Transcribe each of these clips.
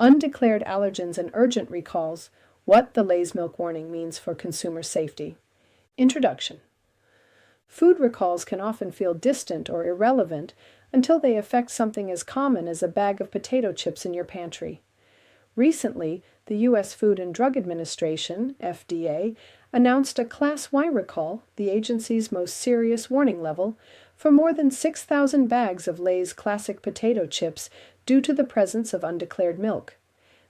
Undeclared allergens and urgent recalls, what the Lay's milk warning means for consumer safety. Introduction. Food recalls can often feel distant or irrelevant until they affect something as common as a bag of potato chips in your pantry. Recently, the U.S. Food and Drug Administration, FDA, announced a Class Y recall, the agency's most serious warning level, for more than 6,000 bags of Lay's classic potato chips due to the presence of undeclared milk.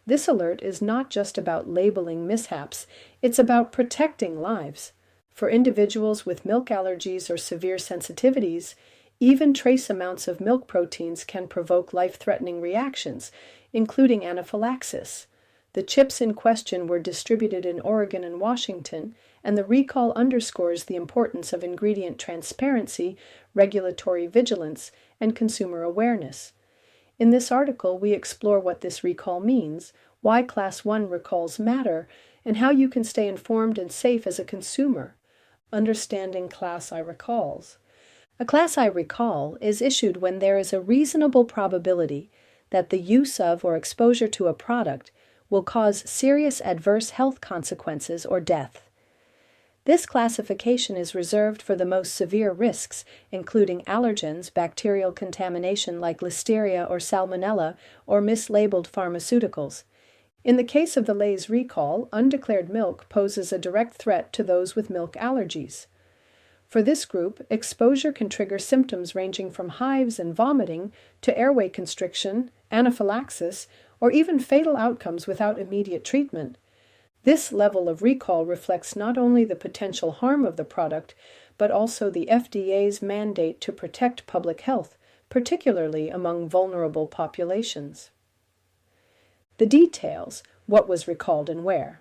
This alert is not just about labeling mishaps, it's about protecting lives. For individuals with milk allergies or severe sensitivities, even trace amounts of milk proteins can provoke life-threatening reactions, including anaphylaxis. The chips in question were distributed in Oregon and Washington, and the recall underscores the importance of ingredient transparency, regulatory vigilance, and consumer awareness. In this article, we explore what this recall means, why Class 1 recalls matter, and how you can stay informed and safe as a consumer. Understanding Class I recalls. A Class I recall is issued when there is a reasonable probability that the use of or exposure to a product will cause serious adverse health consequences or death. This classification is reserved for the most severe risks, including allergens, bacterial contamination like Listeria or Salmonella, or mislabeled pharmaceuticals. In the case of the Lay's recall, undeclared milk poses a direct threat to those with milk allergies. For this group, exposure can trigger symptoms ranging from hives and vomiting to airway constriction, anaphylaxis, or even fatal outcomes without immediate treatment. This level of recall reflects not only the potential harm of the product, but also the FDA's mandate to protect public health, particularly among vulnerable populations. The details: what was recalled and where.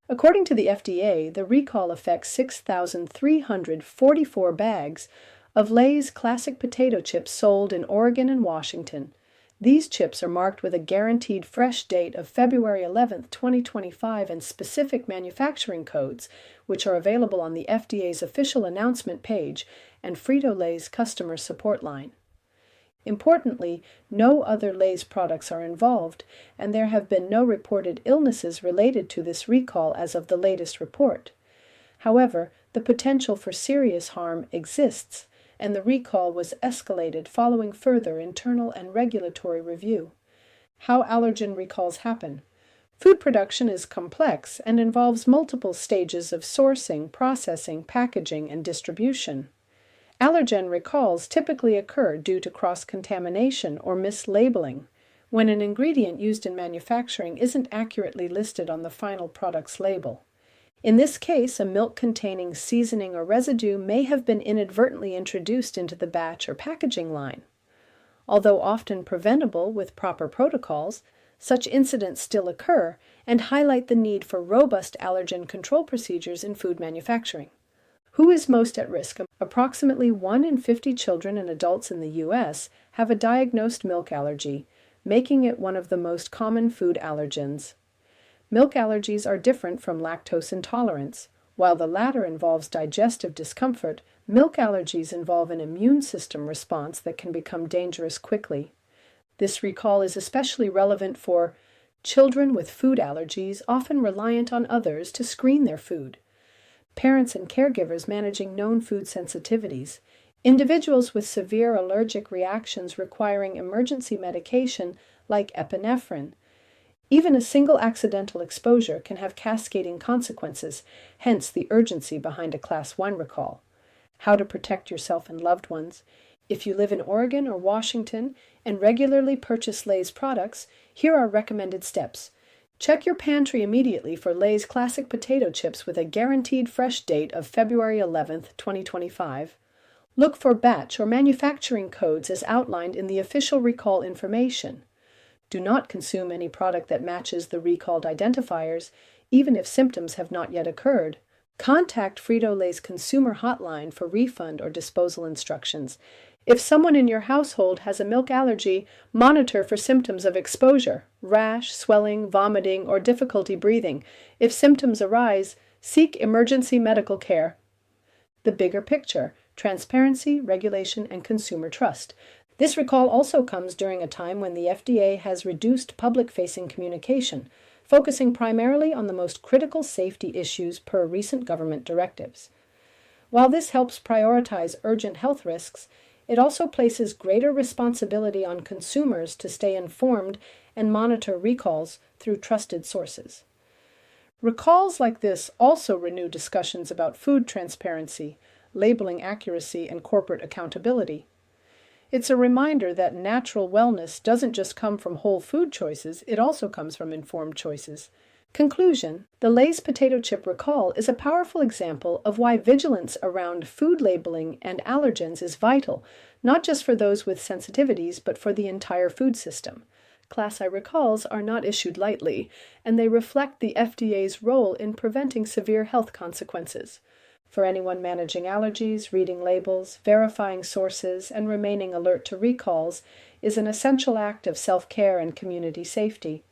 According to the FDA, the recall affects 6,344 bags of Lay's classic potato chips sold in Oregon and Washington. These chips are marked with a guaranteed fresh date of February 11, 2025 and specific manufacturing codes, which are available on the FDA's official announcement page and Frito-Lay's customer support line. Importantly, no other Lay's products are involved, and there have been no reported illnesses related to this recall as of the latest report. However, the potential for serious harm exists, and the recall was escalated following further internal and regulatory review. How allergen recalls happen. Food production is complex and involves multiple stages of sourcing, processing, packaging, and distribution. Allergen recalls typically occur due to cross-contamination or mislabeling, when an ingredient used in manufacturing isn't accurately listed on the final product's label. In this case, a milk containing seasoning or residue may have been inadvertently introduced into the batch or packaging line. Although often preventable with proper protocols, such incidents still occur and highlight the need for robust allergen control procedures in food manufacturing. Who is most at risk? Approximately 1 in 50 children and adults in the U.S. have a diagnosed milk allergy, making it one of the most common food allergens. Milk allergies are different from lactose intolerance. While the latter involves digestive discomfort, milk allergies involve an immune system response that can become dangerous quickly. This recall is especially relevant for children with food allergies, often reliant on others to screen their food, parents and caregivers managing known food sensitivities, individuals with severe allergic reactions requiring emergency medication like epinephrine. Even a single accidental exposure can have cascading consequences, hence the urgency behind a Class 1 recall. How to protect yourself and loved ones. If you live in Oregon or Washington and regularly purchase Lay's products, here are recommended steps. Check your pantry immediately for Lay's classic potato chips with a guaranteed fresh date of February 11, 2025. Look for batch or manufacturing codes as outlined in the official recall information. Do not consume any product that matches the recalled identifiers, even if symptoms have not yet occurred. Contact Frito-Lay's consumer hotline for refund or disposal instructions. If someone in your household has a milk allergy, monitor for symptoms of exposure, rash, swelling, vomiting, or difficulty breathing. If symptoms arise, seek emergency medical care. The bigger picture: transparency, regulation, and consumer trust. This recall also comes during a time when the FDA has reduced public-facing communication, focusing primarily on the most critical safety issues per recent government directives. While this helps prioritize urgent health risks, it also places greater responsibility on consumers to stay informed and monitor recalls through trusted sources. Recalls like this also renew discussions about food transparency, labeling accuracy, and corporate accountability. It's a reminder that natural wellness doesn't just come from whole food choices, it also comes from informed choices. Conclusion: the Lay's potato chip recall is a powerful example of why vigilance around food labeling and allergens is vital, not just for those with sensitivities, but for the entire food system. Class I recalls are not issued lightly, and they reflect the FDA's role in preventing severe health consequences. For anyone managing allergies, reading labels, verifying sources, and remaining alert to recalls is an essential act of self-care and community safety.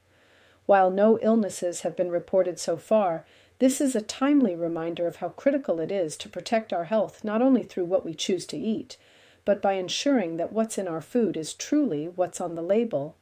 While no illnesses have been reported so far, this is a timely reminder of how critical it is to protect our health not only through what we choose to eat, but by ensuring that what's in our food is truly what's on the label.